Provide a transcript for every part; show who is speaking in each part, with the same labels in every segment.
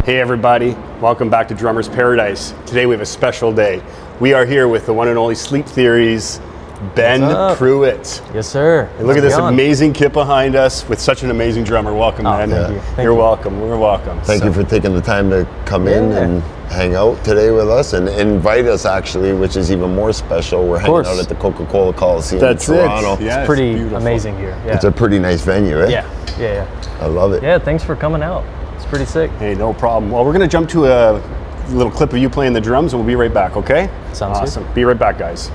Speaker 1: Hey everybody, welcome back to Drummer's Paradise. Today we have a special day. We are here with the one and only Sleep Theory's Ben Pruitt.
Speaker 2: Yes, sir.
Speaker 1: And look at this amazing kit behind us with such an amazing drummer. Welcome, man.
Speaker 2: Thank you.
Speaker 1: You're welcome. We're welcome.
Speaker 3: Thank you for taking the time to come in and hang out today with us and invite us, actually, which is even more special. We're hanging out at the Coca-Cola Coliseum in Toronto.
Speaker 2: Yeah, it's pretty amazing here. Yeah.
Speaker 3: It's a pretty nice venue, eh?
Speaker 2: Yeah.
Speaker 3: I love it.
Speaker 2: Yeah, thanks for coming out. It's pretty sick.
Speaker 1: Hey, no problem. Well, we're going to jump to a little clip of you playing the drums and we'll be right back, okay?
Speaker 2: Sounds
Speaker 1: awesome.
Speaker 2: good.
Speaker 1: Be right back, guys.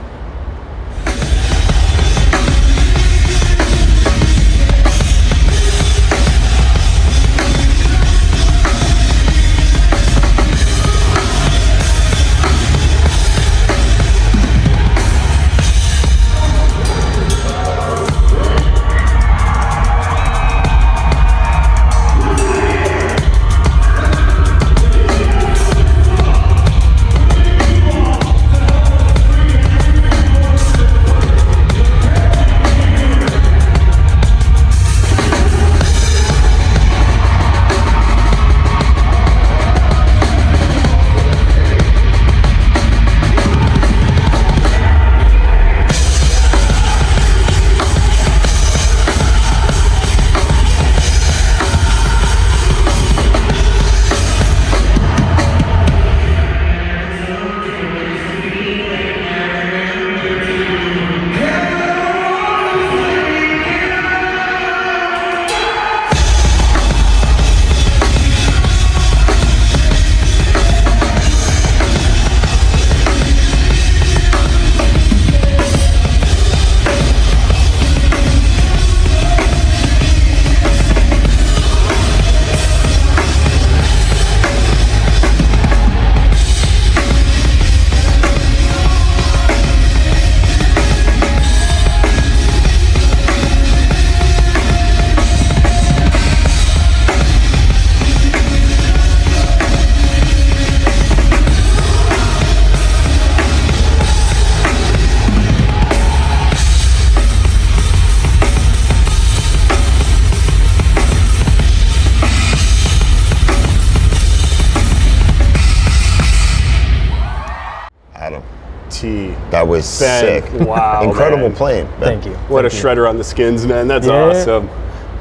Speaker 3: That was sick.
Speaker 1: Wow.
Speaker 3: Incredible playing. Ben.
Speaker 2: Thank you.
Speaker 1: What a shredder on the skins, man. That's awesome.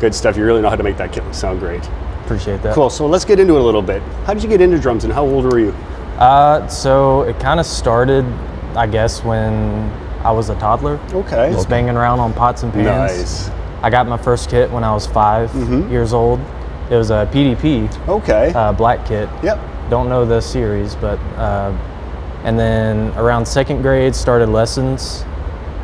Speaker 1: Good stuff. You really know how to make that kit sound great.
Speaker 2: Appreciate that.
Speaker 1: Cool. So let's get into it a little bit. How did you get into drums and how old were you?
Speaker 2: So it kind of started, I guess, when I was a toddler.
Speaker 1: Okay.
Speaker 2: Just banging around on pots and pans.
Speaker 1: Nice.
Speaker 2: I got my first kit when I was 5 years old. It was a PDP.
Speaker 1: Okay.
Speaker 2: Black kit.
Speaker 1: Yep.
Speaker 2: Don't know the series, but and then around second grade started lessons,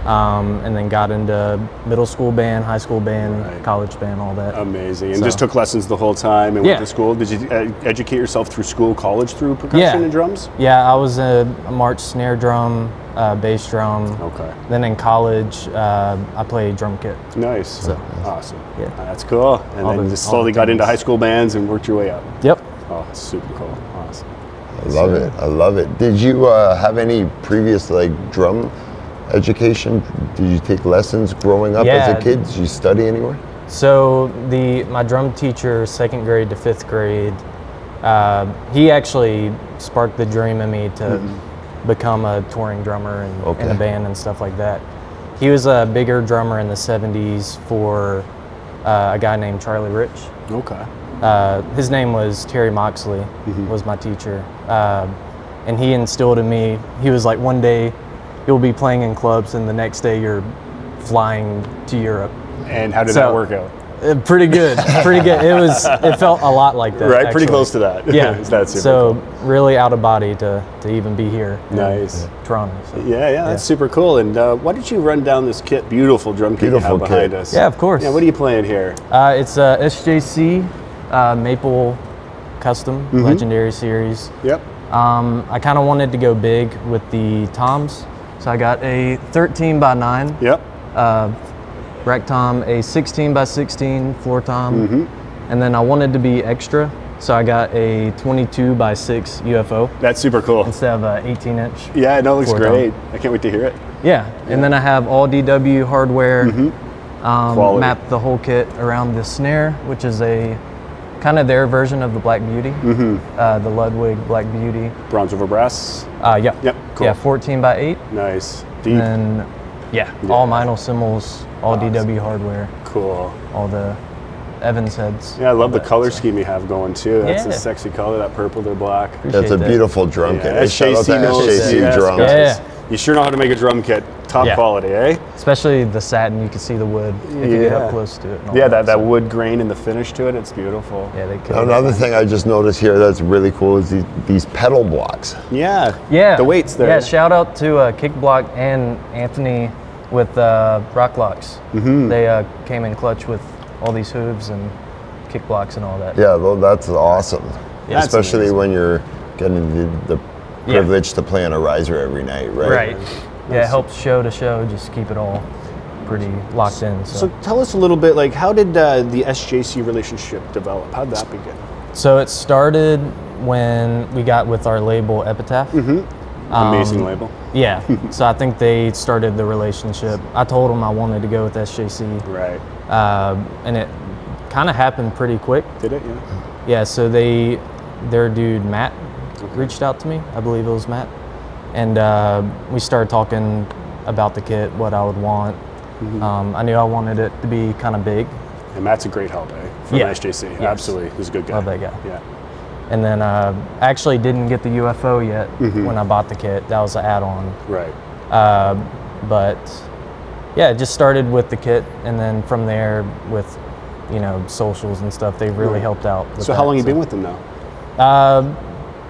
Speaker 2: and then got into middle school band, high school band, college band, all that.
Speaker 1: Amazing. And just took lessons the whole time and went to school. Did you educate yourself through school, college, through percussion and drums?
Speaker 2: Yeah, I was a march snare drum, bass drum.
Speaker 1: Okay.
Speaker 2: Then in college, I played drum kit.
Speaker 1: Nice.
Speaker 2: So,
Speaker 1: awesome.
Speaker 2: Yeah.
Speaker 1: That's cool. And then just slowly got into high school bands and worked your way up.
Speaker 2: Yep.
Speaker 1: Oh, super cool. Awesome.
Speaker 3: I love it. I love it. Did you have any previous drum education? Did you take lessons growing up as a kid? Did you study anywhere?
Speaker 2: So my drum teacher, second grade to fifth grade, he actually sparked the dream in me to become a touring drummer in a band and stuff like that. He was a bigger drummer in the 70s for a guy named Charlie Rich.
Speaker 1: Okay.
Speaker 2: His name was Terry Moxley, was my teacher. And he instilled in me, he was like, one day you'll be playing in clubs and the next day you're flying to Europe.
Speaker 1: And how did that work out?
Speaker 2: Pretty good, pretty good. It felt a lot like that.
Speaker 1: Right,
Speaker 2: actually.
Speaker 1: pretty close to that.
Speaker 2: Yeah.
Speaker 1: That's super
Speaker 2: so
Speaker 1: cool.
Speaker 2: Really out of body to even be here.
Speaker 1: Nice.
Speaker 2: In Toronto. So.
Speaker 1: Yeah, that's super cool. And why don't you run down this kit, beautiful drum kit you have behind us?
Speaker 2: Yeah, of course.
Speaker 1: Yeah, what are you playing here?
Speaker 2: It's a SJC Maple Custom Legendary Series.
Speaker 1: Yep.
Speaker 2: I kind of wanted to go big with the toms, so I got a 13 by 9.
Speaker 1: Yep.
Speaker 2: Rack tom, a 16 by 16 floor tom, and then I wanted to be extra, so I got a 22 by 6 UFO.
Speaker 1: That's super cool.
Speaker 2: Instead of a 18-inch.
Speaker 1: Yeah, no, it looks great. I can't wait to hear it.
Speaker 2: Yeah, and then I have all DW hardware. Mapped the whole kit around the snare, which is a kind of their version of the Black Beauty, the Ludwig Black Beauty.
Speaker 1: Bronze over brass?
Speaker 2: Yeah.
Speaker 1: Yep, cool.
Speaker 2: Yeah, 14 by 8.
Speaker 1: Nice. Deep.
Speaker 2: And then, all Meinl cymbals, all DW hardware.
Speaker 1: Cool.
Speaker 2: All the Evans heads.
Speaker 1: Yeah, I love the color scheme you have going too. That's a
Speaker 2: Yeah.
Speaker 1: sexy color, that purple to black.
Speaker 3: That's a beautiful drum kit. Shout out to SJC
Speaker 1: yes,
Speaker 3: Drums.
Speaker 1: guys. You sure know how to make a drum kit. Top quality, eh?
Speaker 2: Especially the satin, you can see the wood if you get up close to it. And all
Speaker 1: that wood grain and the finish to it, it's beautiful.
Speaker 2: Yeah, they kill
Speaker 3: Another thing I just noticed here that's really cool is these pedal blocks.
Speaker 1: Yeah.
Speaker 2: Yeah.
Speaker 1: The weights there.
Speaker 2: Yeah, shout out to Kick Block and Anthony with Rock Locks. They came in clutch with all these hooves and kick blocks and all that.
Speaker 3: Yeah, well, that's awesome.
Speaker 2: Yeah,
Speaker 3: especially when you're getting the privilege to play on a riser every night, right?
Speaker 2: Right. Yeah, it helps show to show, just keep it all pretty locked in.
Speaker 1: So tell us a little bit, like, how did the SJC relationship develop? How did that begin?
Speaker 2: So it started when we got with our label Epitaph.
Speaker 1: Amazing label.
Speaker 2: Yeah, so I think they started the relationship. I told them I wanted to go with SJC.
Speaker 1: Right.
Speaker 2: And it kind of happened pretty quick.
Speaker 1: Did it? Yeah.
Speaker 2: Yeah, so their dude Matt reached out to me. I believe it was Matt. And we started talking about the kit, what I would want. I knew I wanted it to be kind of big.
Speaker 1: And Matt's a great help, eh? From SJC. Yes. Absolutely. He's a good guy.
Speaker 2: Love that guy.
Speaker 1: Yeah.
Speaker 2: And then I actually didn't get the UFO yet when I bought the kit. That was an add-on.
Speaker 1: Right.
Speaker 2: But yeah, it just started with the kit, and then from there with, socials and stuff, they really helped out.
Speaker 1: So how long you been with them now?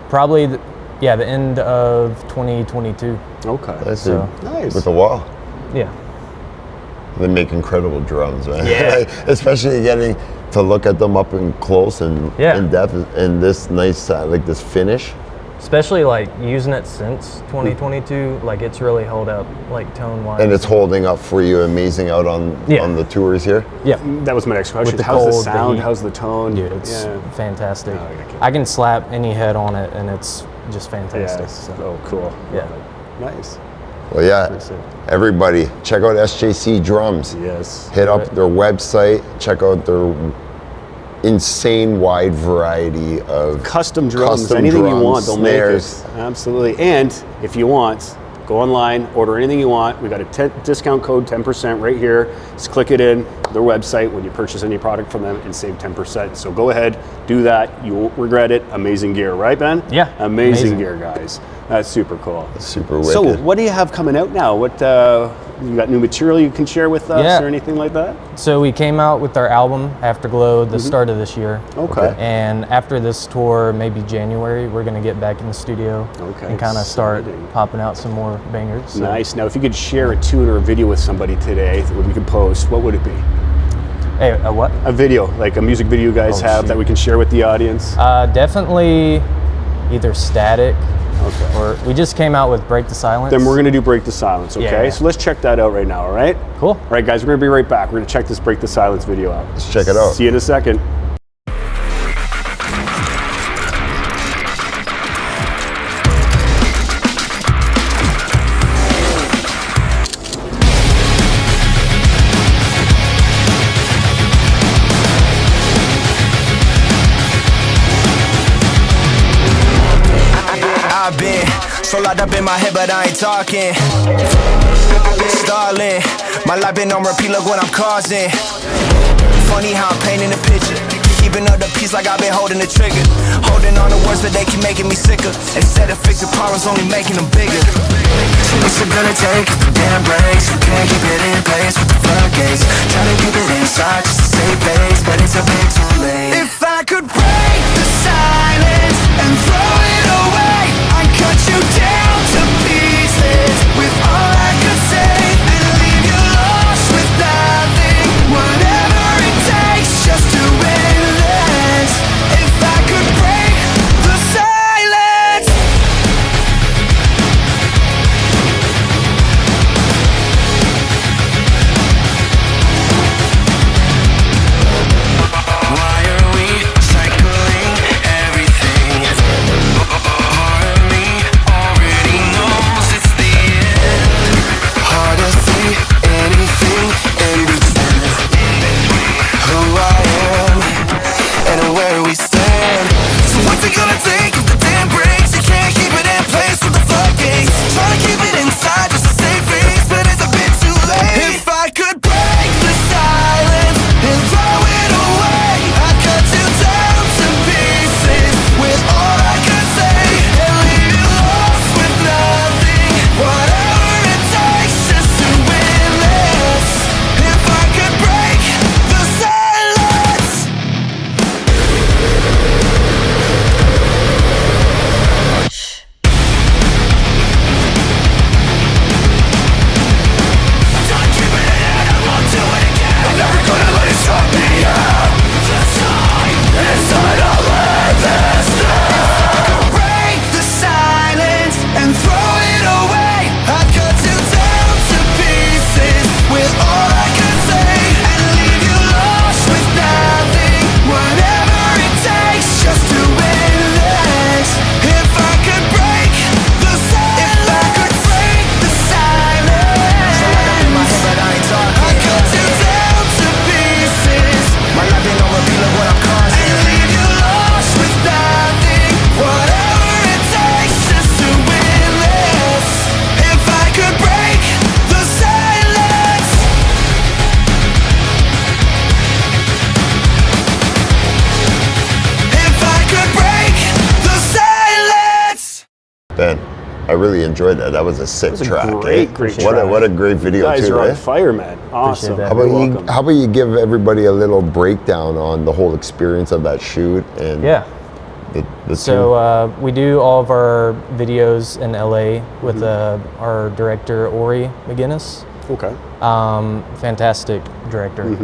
Speaker 2: Probably, the end of 2022.
Speaker 1: Okay.
Speaker 3: That's
Speaker 1: nice.
Speaker 3: With a wall.
Speaker 2: Yeah.
Speaker 3: They make incredible drums, man.
Speaker 2: Yeah.
Speaker 3: Especially getting to look at them up and close and in depth, and this nice, like this finish.
Speaker 2: Especially like using it since 2022, like it's really held up, like tone-wise.
Speaker 3: And it's holding up for you amazing out on the tours here.
Speaker 2: Yeah.
Speaker 1: That was my next question.
Speaker 2: With the
Speaker 1: How's the
Speaker 2: cold,
Speaker 1: sound?
Speaker 2: heat.
Speaker 1: How's the tone?
Speaker 2: Dude, it's fantastic.
Speaker 1: Oh, yeah,
Speaker 2: I can slap any head on it, and it's just fantastic.
Speaker 1: Yes.
Speaker 2: So.
Speaker 1: Oh, cool.
Speaker 2: Yeah.
Speaker 1: Nice.
Speaker 3: Well, yeah, everybody, check out SJC Drums.
Speaker 1: Yes.
Speaker 3: Hit up their website, check out their insane wide variety of
Speaker 1: custom drums, anything you want, they'll
Speaker 3: snares.
Speaker 1: make it. Absolutely. And if you want, go online, order anything you want. We got a discount code, 10% right here. Just click it in their website when you purchase any product from them and save 10%. So go ahead, do that. You won't regret it. Amazing gear, right, Ben?
Speaker 2: Yeah.
Speaker 1: Amazing gear, guys. That's super cool.
Speaker 3: Super wicked.
Speaker 1: So what do you have coming out now? What you got new material you can share with us or anything like that?
Speaker 2: So we came out with our album Afterglow the start of this year.
Speaker 1: Okay.
Speaker 2: And after this tour, maybe January, we're gonna get back in the studio and kind of start popping out some more bangers. So.
Speaker 1: Nice. Now, if you could share a tune or a video with somebody today that we could post, what would it be?
Speaker 2: Hey, a what?
Speaker 1: A video, like a music video you guys have that we can share with the audience.
Speaker 2: Definitely either Static. Okay. Or we just came out with Break the Silence.
Speaker 1: Then we're going to do Break the Silence, okay?
Speaker 2: Yeah.
Speaker 1: So let's check that out right now, all right?
Speaker 2: Cool.
Speaker 1: All right, guys, we're going to be right back. We're going to check this Break the Silence video out.
Speaker 3: Let's check it out.
Speaker 1: See you in a second.
Speaker 4: So locked up in my head, but I ain't talking. Stalling, my life been on repeat, look what I'm causing. Funny how I'm painting the picture, keeping up the peace like I've been holding the trigger. Holding on to words, but they keep making me sicker. Instead of fixing problems, only making them bigger. What's it gonna take if the damn breaks? We can't keep it in place with the floodgates. Trying to keep it inside just to save face, but it's a bit too late. If I could break the silence and throw it away, I'd cut you down to pieces with all I could say, and leave you lost with nothing. Whatever it takes just to endless. If I could break the silence. Why are we cycling everything? Part of me already
Speaker 3: I really enjoyed that. That was a sick track.
Speaker 1: Great track.
Speaker 3: What a great video
Speaker 1: You guys
Speaker 3: too,
Speaker 1: are on
Speaker 3: right?
Speaker 1: fire, man. Awesome.
Speaker 2: that.
Speaker 3: How about you give everybody a little breakdown on the whole experience of that shoot and the
Speaker 2: So we do all of our videos in LA with our director Ori McGinnis.
Speaker 1: Okay.
Speaker 2: Fantastic director.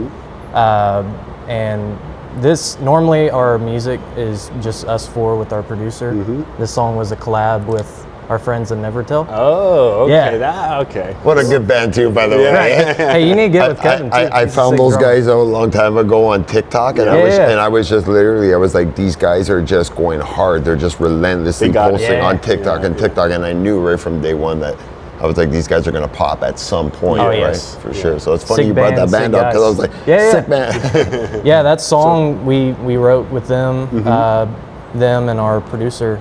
Speaker 2: And this, normally our music is just us four with our producer. This song was a collab with our friends at Nevertell.
Speaker 1: Oh, okay.
Speaker 2: Yeah.
Speaker 1: Okay.
Speaker 3: What a good band too, by the way.
Speaker 2: Right. Hey, you need to get with Kevin too.
Speaker 3: I
Speaker 2: He's a
Speaker 3: found
Speaker 2: sick
Speaker 3: those
Speaker 2: drummer.
Speaker 3: guys a long time ago on TikTok, and I was just literally, I was like, these guys are just going hard. They're just relentlessly posting on TikTok and TikTok, and I knew right from day one that I was like, these guys are gonna pop at some point, right? For sure. So it's funny
Speaker 2: Sick
Speaker 3: you brought that
Speaker 2: band,
Speaker 3: band up because I was like, sick band.
Speaker 2: Yeah, that song we wrote with them, them and our producer,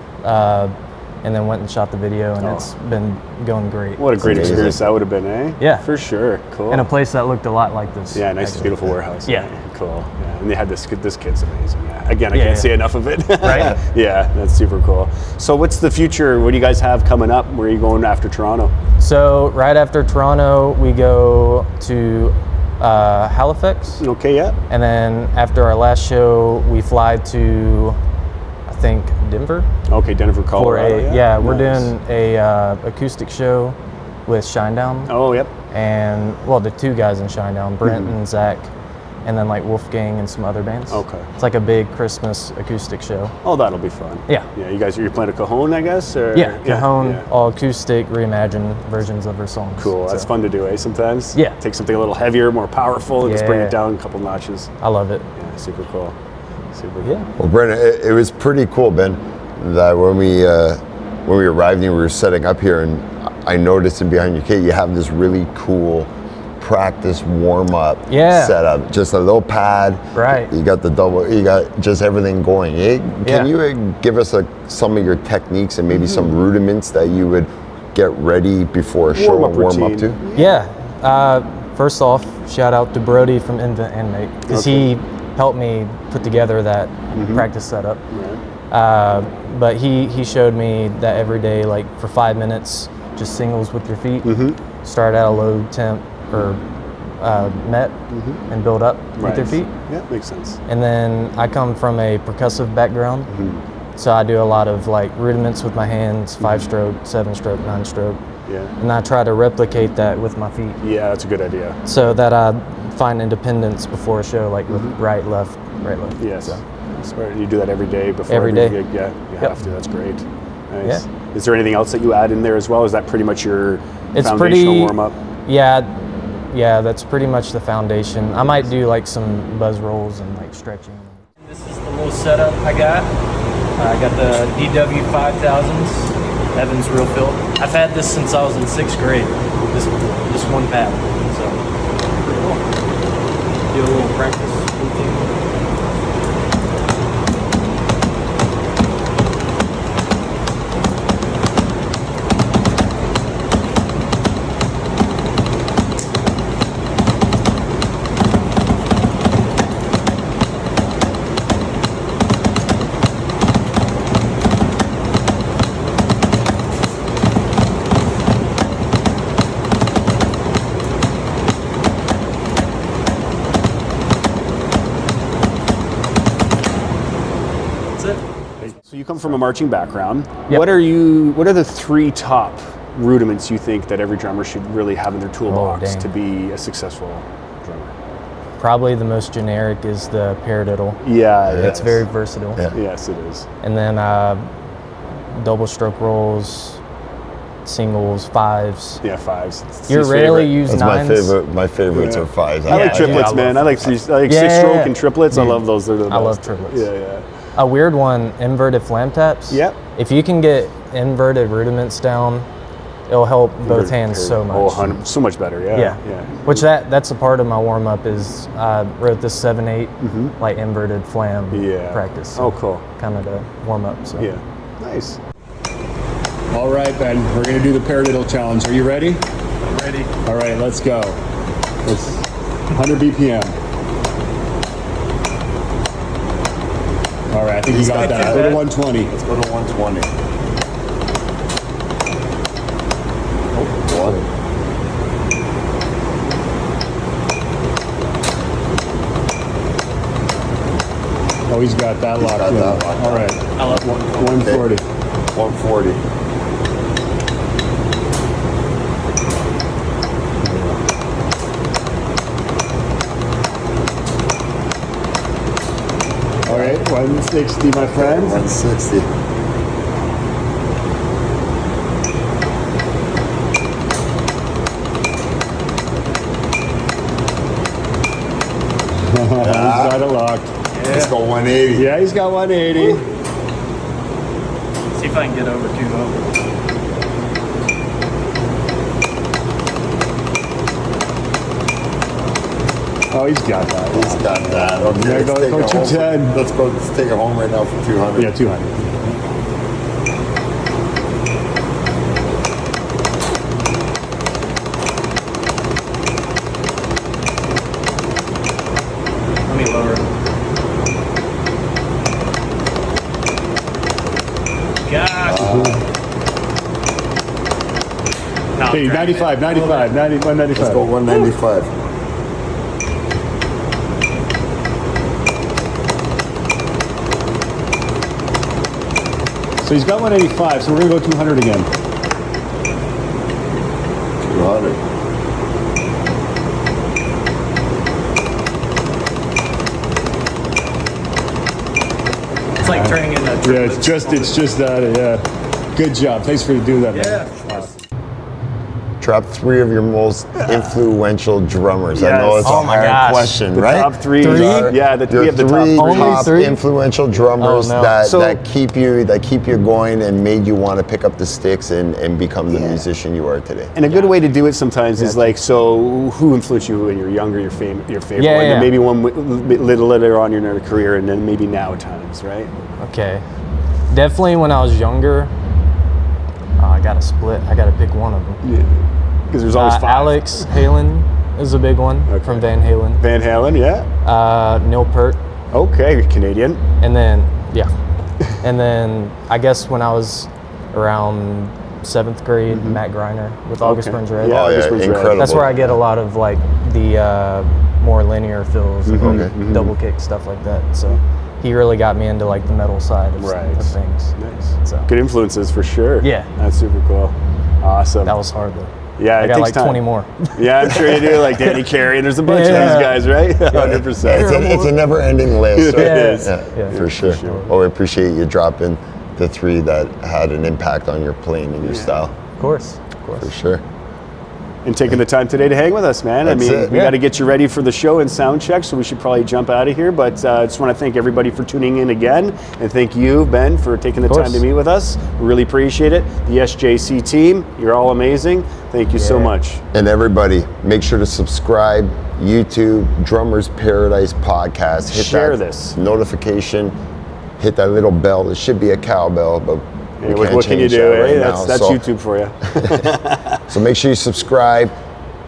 Speaker 2: and then went and shot the video, and it's been going great.
Speaker 1: What a great experience that would have been, eh?
Speaker 2: Yeah.
Speaker 1: For sure. Cool.
Speaker 2: In a place that looked a lot like this.
Speaker 1: Yeah, nice,
Speaker 2: actually.
Speaker 1: beautiful warehouse.
Speaker 2: Yeah.
Speaker 1: Cool. Yeah. And they had this kid's amazing. Yeah. Again, I can't say enough of it.
Speaker 2: Right?
Speaker 1: Yeah, that's super cool. So what's the future? What do you guys have coming up? Where are you going after Toronto?
Speaker 2: So right after Toronto, we go to Halifax.
Speaker 1: Okay, yeah.
Speaker 2: And then after our last show, we fly to, I think, Denver.
Speaker 1: Okay, Denver, Colorado.
Speaker 2: We're doing a acoustic show with Shinedown.
Speaker 1: Oh, yep.
Speaker 2: And well, the two guys in Shinedown, Brent and Zach, and then like Wolfgang and some other bands.
Speaker 1: Okay.
Speaker 2: It's like a big Christmas acoustic show.
Speaker 1: Oh, that'll be fun.
Speaker 2: Yeah.
Speaker 1: Yeah, you're playing a Cajon, I guess? Or?
Speaker 2: Yeah, Cajon, all acoustic, reimagined versions of her songs.
Speaker 1: Cool. That's fun to do, eh? Sometimes.
Speaker 2: Yeah.
Speaker 1: Take something a little heavier, more powerful, and just bring it down a couple notches.
Speaker 2: I love it.
Speaker 1: Yeah, super cool. Super cool.
Speaker 2: Yeah.
Speaker 3: Well, Brennan, it was pretty cool, Ben, that when we arrived and we were setting up here, and I noticed in behind your kit, you have this really cool practice warm-up setup. Just a little pad.
Speaker 2: Right.
Speaker 3: You got you got just everything going. Can you give us some of your techniques and maybe some rudiments that you would get ready before a show and warm up to?
Speaker 2: Yeah. First off, shout out to Brody from Invent and Make, because he helped me put together that practice setup.
Speaker 1: Right.
Speaker 2: But he showed me that every day, like for 5 minutes, just singles with your feet. Start at a low temp or met and build up with your feet.
Speaker 1: Yeah, makes sense.
Speaker 2: And then I come from a percussive background, so I do a lot of like rudiments with my hands, 5-stroke, 7-stroke, 9-stroke.
Speaker 1: Yeah.
Speaker 2: And I try to replicate that with my feet.
Speaker 1: Yeah, that's a good idea.
Speaker 2: So that I find independence before a show, like with right, left, right, left.
Speaker 1: Yes.
Speaker 2: So.
Speaker 1: Smart. You do that every day before
Speaker 2: every day.
Speaker 1: gig? Yeah, you have to. That's great. Nice. Yeah. Is there anything else that you add in there as well? Is that pretty much your foundational warm-up?
Speaker 2: Yeah, that's pretty much the foundation. I might do like some buzz rolls and like stretching. This is the little setup I got. I got the DW 5000s, Evans Real Fill. I've had this since I was in 6th grade, this one pad. So, pretty cool. Do a little practice routine.
Speaker 1: So you come from a marching background. Yep. What are the 3 top rudiments you think that every drummer should really have in their toolbox to be a successful drummer?
Speaker 2: Probably the most generic is the Paradiddle.
Speaker 1: Yeah,
Speaker 2: it's very versatile.
Speaker 3: Yeah.
Speaker 1: Yes, it is.
Speaker 2: And then double stroke rolls, singles, 5s.
Speaker 1: Yeah, 5s.
Speaker 2: You rarely use 9s.
Speaker 3: My favorites are 5s.
Speaker 1: I like triplets, man. I like 6-stroke and triplets. Dude, I love those. They're the best.
Speaker 2: I love triplets.
Speaker 1: Yeah.
Speaker 2: A weird one, inverted flam taps.
Speaker 1: Yep.
Speaker 2: If you can get inverted rudiments down, it'll help both hands so much.
Speaker 1: Oh, so much better, yeah.
Speaker 2: Which that's a part of my warm-up is I wrote this 7/8 like inverted flam practice. So
Speaker 1: cool.
Speaker 2: Kind of to warm up. So.
Speaker 1: Yeah, nice. All right, Ben, we're going to do the Paradiddle challenge. Are you ready?
Speaker 2: I'm ready.
Speaker 1: All right, let's go. It's 100 BPM. All right, I think you got that. Go to 120.
Speaker 3: Let's go to 120.
Speaker 1: one. Oh, he's got that locked in. All right. 140.
Speaker 3: 140.
Speaker 1: All right, 160, my friend.
Speaker 3: 160.
Speaker 1: He's got it locked.
Speaker 3: Let's go 180.
Speaker 1: Yeah, he's got 180.
Speaker 2: See if I can get over 2 over.
Speaker 1: Oh, he's got that.
Speaker 3: He's got that. Okay,
Speaker 1: There you go,
Speaker 3: let's take
Speaker 1: go
Speaker 3: it home.
Speaker 1: 210.
Speaker 3: Let's take it home right now for 200.
Speaker 1: Yeah, 200.
Speaker 2: Let me lower it. Gosh.
Speaker 1: Hey, 95, 95, 91, 95.
Speaker 3: Let's go 195.
Speaker 1: So he's got 185, so we're going to go 200 again.
Speaker 3: 200.
Speaker 2: It's like turning into a
Speaker 1: Yeah, it's just that, yeah. Good job. Thanks for doing that, man.
Speaker 2: Yeah.
Speaker 3: Top 3 of your most influential drummers. I know
Speaker 1: Yes.
Speaker 3: it's a
Speaker 2: Oh my
Speaker 3: hard
Speaker 2: gosh.
Speaker 3: question,
Speaker 1: The
Speaker 3: right?
Speaker 1: top 3.
Speaker 2: Three?
Speaker 1: Yeah, we
Speaker 3: Your
Speaker 1: have the top
Speaker 3: 3
Speaker 1: 3.
Speaker 2: Only
Speaker 3: top
Speaker 2: 3?
Speaker 3: influential drummers
Speaker 2: Oh, no.
Speaker 3: that,
Speaker 1: So-
Speaker 3: that keep you going and made you want to pick up the sticks and become the musician you are today.
Speaker 1: And a good way to do it sometimes is like, so who influenced you when you were younger, your favorite
Speaker 2: Yeah,
Speaker 1: one,
Speaker 2: yeah.
Speaker 1: and maybe one little later on in your career, and then maybe now times, right?
Speaker 2: Okay. Definitely when I was younger, I got to split. I got to pick one of them.
Speaker 1: Yeah. Because there's always 5.
Speaker 2: Alex Halen is a big one from Van Halen.
Speaker 1: Van Halen, yeah.
Speaker 2: Neil Peart.
Speaker 1: Okay, Canadian.
Speaker 2: And then, yeah. And then I guess when I was around 7th grade, Matt Greiner with August
Speaker 1: Okay.
Speaker 2: Burns Red.
Speaker 1: Yeah,
Speaker 3: Oh,
Speaker 1: August
Speaker 3: yeah,
Speaker 1: Burns Red.
Speaker 3: incredible.
Speaker 2: That's where I get a lot of like the more linear fills, and like double kick, stuff like that. So he really got me into like the metal side of,
Speaker 1: Right.
Speaker 2: of things.
Speaker 1: Nice.
Speaker 2: So
Speaker 1: Good influences for sure.
Speaker 2: Yeah.
Speaker 1: That's super cool. Awesome.
Speaker 2: that was hard though.
Speaker 1: Yeah,
Speaker 2: I
Speaker 1: it
Speaker 2: got
Speaker 1: takes
Speaker 2: like
Speaker 1: time.
Speaker 2: 20 more.
Speaker 1: Yeah, I'm sure you do. Like Danny Carey, and there's a bunch of
Speaker 2: Yeah.
Speaker 1: these guys, right? 100%.
Speaker 3: It's a never-ending list.
Speaker 1: It
Speaker 3: Right?
Speaker 1: is.
Speaker 2: Yeah.
Speaker 3: For sure. Oh, I appreciate you dropping the 3 that had an impact on your playing and your style.
Speaker 2: Of course.
Speaker 3: For sure.
Speaker 1: And taking the time today to hang with us, man.
Speaker 3: That's
Speaker 1: I mean,
Speaker 3: it.
Speaker 1: we
Speaker 2: Yeah.
Speaker 1: got to get you ready for the show and sound check, so we should probably jump out of here. But I just want to thank everybody for tuning in again. And thank you, Ben, for taking the time to meet with us. We really appreciate it. The SJC team, you're all amazing. Thank you so much.
Speaker 3: And everybody, make sure to subscribe, YouTube, Drummers Paradise Podcast. Hit
Speaker 1: Share
Speaker 3: that
Speaker 1: this.
Speaker 3: notification. Hit that little bell. It should be a cowbell, but we
Speaker 1: Yeah,
Speaker 3: can't
Speaker 1: what can you
Speaker 3: change
Speaker 1: do?
Speaker 3: that right
Speaker 1: Eh?
Speaker 3: now.
Speaker 1: That's
Speaker 3: So-
Speaker 1: YouTube for you.
Speaker 3: So make sure you subscribe.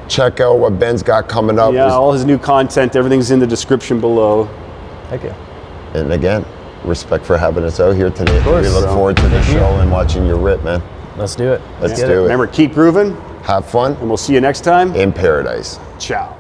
Speaker 3: Check out what Ben's got coming up.
Speaker 1: Yeah, all his new content, everything's in the description below.
Speaker 2: Thank you.
Speaker 3: And again, respect for having us out here today.
Speaker 2: course.
Speaker 3: We look forward to the show and watching your rip, man.
Speaker 2: Let's do it.
Speaker 3: Let's
Speaker 2: get
Speaker 3: do it.
Speaker 1: Remember, keep grooving,
Speaker 3: Have fun
Speaker 1: and we'll see you next time.
Speaker 3: in paradise.
Speaker 1: Ciao.